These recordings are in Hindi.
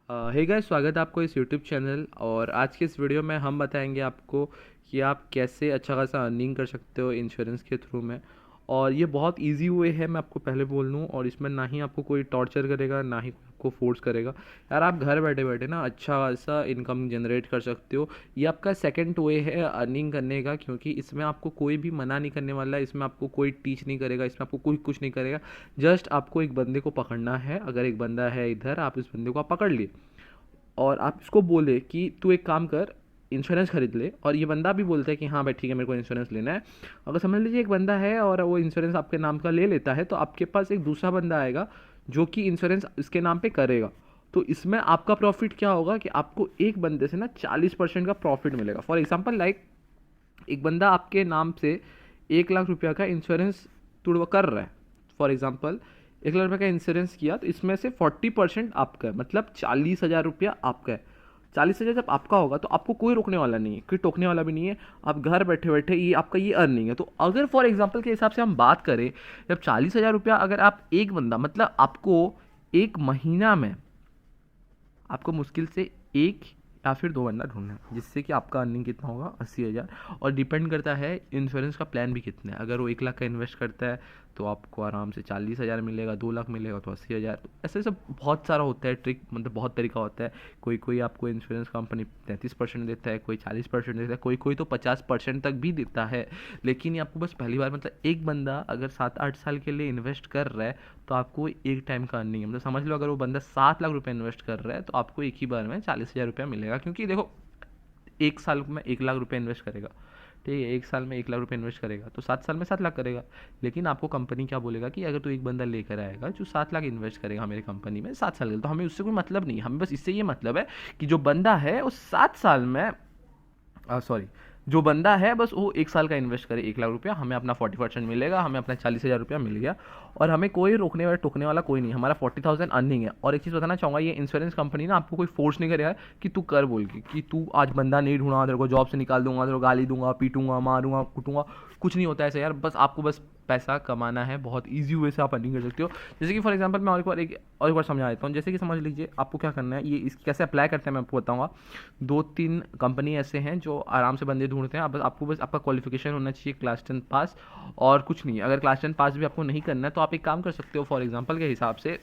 हे गाइस, स्वागत है आपको इस यूट्यूब चैनल। और आज के इस वीडियो में हम बताएंगे आपको कि आप कैसे अच्छा खासा अर्निंग कर सकते हो इंश्योरेंस के थ्रू में। और ये बहुत इजी वे है, मैं आपको पहले बोल दूँ। और इसमें ना ही आपको कोई टॉर्चर करेगा, ना ही आपको फोर्स करेगा। यार, आप घर बैठे बैठे ना अच्छा खासा इनकम जनरेट कर सकते हो। ये आपका सेकंड वे है अर्निंग करने का, क्योंकि इसमें आपको कोई भी मना नहीं करने वाला है, इसमें आपको कोई टीच नहीं करेगा, इसमें आपको कोई कुछ नहीं करेगा। जस्ट आपको एक बंदे को पकड़ना है। अगर एक बंदा है इधर, आप इस बंदे को आप पकड़ लिए और आप इसको बोले कि तू एक काम कर, इंश्योरेंस खरीद ले। और ये बंदा भी बोलता है कि हाँ भाई ठीक है, मेरे को इंश्योरेंस लेना है। अगर समझ लीजिए एक बंदा है और वो इंश्योरेंस आपके नाम का ले लेता है, तो आपके पास एक दूसरा बंदा आएगा जो कि इंश्योरेंस इसके नाम पे करेगा। तो इसमें आपका प्रॉफिट क्या होगा कि आपको एक बंदे से ना 40% का प्रॉफिट मिलेगा। फॉर एग्जाम्पल, लाइक एक बंदा आपके नाम से 1 लाख रुपया का इंश्योरेंस तुड़वा कर रहा है। फॉर एग्जाम्पल, 1 लाख रुपये का इंश्योरेंस किया, तो इसमें से 40% आपका है, मतलब 40,000 रुपया आपका है। 40,000 जब आपका होगा तो आपको कोई रोकने वाला नहीं है, कोई टोकने वाला भी नहीं है। आप घर बैठे बैठे ये आपका ये अर्निंग है। तो अगर फॉर एग्जाम्पल के हिसाब से हम बात करें, जब 40,000 रुपया अगर आप एक बंदा, मतलब आपको एक महीना में आपको मुश्किल से एक या फिर दो बंदा ढूंढना है, जिससे कि आपका अर्निंग कितना होगा, 80,000। और डिपेंड करता है इंश्योरेंस का प्लान भी कितना है। अगर वो 1 लाख का इन्वेस्ट करता है तो आपको आराम से 40,000 मिलेगा, 2 लाख मिलेगा तो 80,000। तो ऐसे सब बहुत सारा होता है, ट्रिक मतलब बहुत तरीका होता है। कोई कोई आपको इंश्योरेंस कंपनी 33% देता है, कोई 40% देता है, कोई कोई तो 50% तक भी देता है। लेकिन ये आपको बस पहली बार, मतलब एक बंदा अगर 7-8 साल के लिए इन्वेस्ट कर रहा है तो आपको एक टाइम का अर्निंग है। मतलब समझ लो, अगर वो बंदा 7 लाख रुपए इन्वेस्ट कर रहा है तो आपको एक ही बार में 40,000 रुपया मिलेगा। क्योंकि देखो, 1 साल में 1 लाख रुपए इन्वेस्ट करेगा, ठीक है, 1 साल में 1 लाख रुपए इन्वेस्ट करेगा तो 7 साल में 7 लाख करेगा। लेकिन आपको कंपनी क्या बोलेगा कि अगर तू एक बंदा लेकर आएगा जो 7 लाख इन्वेस्ट करेगा मेरी कंपनी में 7 साल के लिए, तो हमें उससे कोई मतलब नहीं, हमें बस इससे ये मतलब है कि जो बंदा है वो 7 साल में, सॉरी, जो बंदा है बस वो 1 साल का इन्वेस्ट करे 1 लाख रुपया, हमें अपना 40% मिलेगा, हमें अपना 40,000 रुपया मिल गया। और हमें कोई रोकने वाला टोकने वाला कोई नहीं, हमारा 40,000 अर्निंग है। और एक चीज़ बताना चाहूँगा, ये इंश्योरेंस कंपनी ना आपको कोई फोर्स नहीं करेगा कि तू कर बोल के, कि तू आज बंदा नहीं ढूंढा, तेरे को जॉब से निकाल दूंगा, तेरे को गाली दूंगा, पीटूंगा, मारूंगा, कूटूंगा। कुछ नहीं होता ऐसे यार, बस आपको बस पैसा कमाना है। बहुत ईजी वे से आप अर्निंग कर सकते हो। जैसे कि फॉर एग्जांपल मैं और एक बार समझा देता हूँ। जैसे कि समझ लीजिए आपको क्या करना है, ये इस कैसे अप्लाई करते हैं मैं आपको बताऊँगा। 2-3 कंपनी ऐसे हैं जो आराम से बंदे ढूंढते हैं। आप बस आपको बस आपका क्वालिफिकेशन होना चाहिए क्लास 10 पास, और कुछ नहीं। अगर क्लास 10 पास भी आपको नहीं करना है तो आप एक काम कर सकते हो, फॉर एग्जांपल के हिसाब से,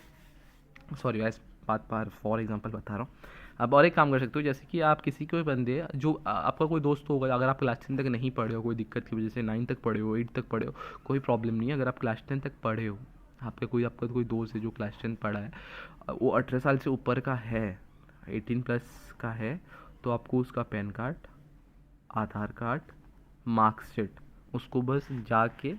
सॉरी वैस बात बार फॉर एग्जांपल बता रहा हूँ। अब और एक काम कर सकते हो, जैसे कि आप किसी कोई बंदे जो आपका कोई दोस्त होगा, अगर आप क्लास 10 तक नहीं पढ़े हो, कोई दिक्कत की वजह से 9 तक पढ़े हो, 8 तक पढ़े हो, कोई प्रॉब्लम नहीं है। अगर आप क्लास 10 तक पढ़े हो, आपका कोई दोस्त है जो क्लास 10 पढ़ा है, वो 18 साल से ऊपर का है, 18+ का है, तो आपको उसका पैन कार्ड, आधार कार्ड, मार्कशीट, उसको बस जाके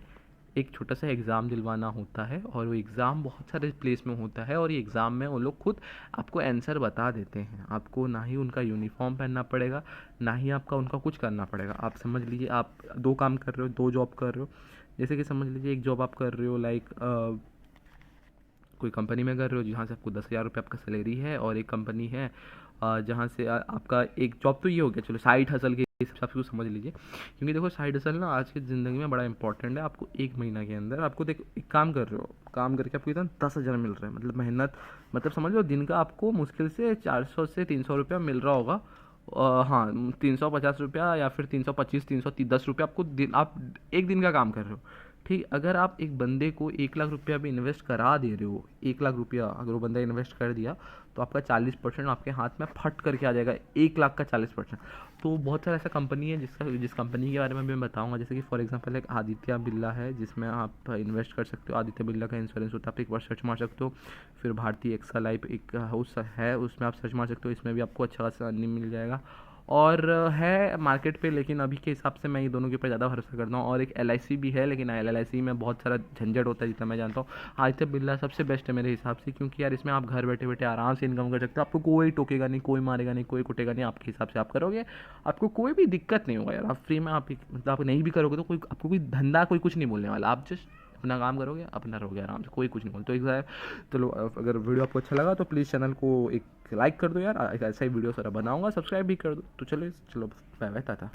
एक छोटा सा एग्ज़ाम दिलवाना होता है। और वो एग्ज़ाम बहुत सारे प्लेस में होता है, और ये एग्ज़ाम में वो लोग खुद आपको आंसर बता देते हैं। आपको ना ही उनका यूनिफॉर्म पहनना पड़ेगा, ना ही आपका उनका कुछ करना पड़ेगा। आप समझ लीजिए आप दो काम कर रहे हो, दो जॉब कर रहे हो। जैसे कि समझ लीजिए एक जॉब आप कर रहे हो, लाइक कोई कंपनी में कर रहे हो जहाँ से आपको 10,000 रुपये आपका सैलरी है, और एक कंपनी है जहाँ से आपका एक जॉब, तो ये हो गया चलो साइड हसल के हिसाब से समझ लीजिए। क्योंकि देखो साइड हसल ना आज की ज़िंदगी में बड़ा इंपॉर्टेंट है। आपको एक महीना के अंदर आपको देखो एक काम कर रहे हो, काम करके आपको इतना 10,000 मिल रहा है, मतलब मेहनत, मतलब समझ लो दिन का आपको मुश्किल से 400 से 300 रुपया मिल रहा होगा। हाँ, 350 रुपया या फिर 325, 310 रुपया आपको दिन, आप एक दिन का काम कर रहे हो, ठीक। अगर आप एक बंदे को 1 लाख रुपया भी इन्वेस्ट करा दे रहे हो, 1 लाख रुपया अगर वो बंदा इन्वेस्ट कर दिया, तो आपका 40% आपके हाथ में फट करके आ जाएगा, 1 लाख का 40%। तो बहुत सारा ऐसा कंपनी है जिस कंपनी के बारे में मैं बताऊंगा। जैसे कि फॉर एग्जांपल एक आदित्य बिरला है, जिसमें आप इन्वेस्ट कर सकते हो। आदित्य बिरला का इंश्योरेंस होता है, आप एक बार सर्च मार सकते हो। फिर भारतीय एक्सा लाइफ एक हाउस है, उसमें आप सर्च मार सकते हो, इसमें भी आपको अच्छा खासा अर्निंग मिल जाएगा। और है मार्केट पे, लेकिन अभी के हिसाब से मैं ये दोनों के ऊपर ज़्यादा भरोसा करता हूँ। और एक LIC भी है, लेकिन LIC में बहुत सारा झंझट होता है जितना मैं जानता हूँ। आदित्य बिरला सबसे बेस्ट है मेरे हिसाब से, क्योंकि यार इसमें आप घर बैठे बैठे आराम से इनकम कर सकते हो। आपको कोई टोकेगा नहीं, कोई मारेगा नहीं, कोई कुटेगा नहीं, आपके हिसाब से आप करोगे, आपको कोई भी दिक्कत नहीं होगा यार। आप फ्री में मतलब आप नहीं भी करोगे तो कोई आपको कोई धंधा कोई कुछ नहीं बोलने वाला। आप जस्ट अपना काम करोगे, अपना रहोगे आराम से, कोई कुछ नहीं बोलता। तो एक चलो, अगर वीडियो आपको अच्छा लगा तो प्लीज़ चैनल को एक लाइक कर दो यार, ऐसा ही वीडियो सारा बनाऊंगा, सब्सक्राइब भी कर दो। तो चलो बाय बाय, टाटा।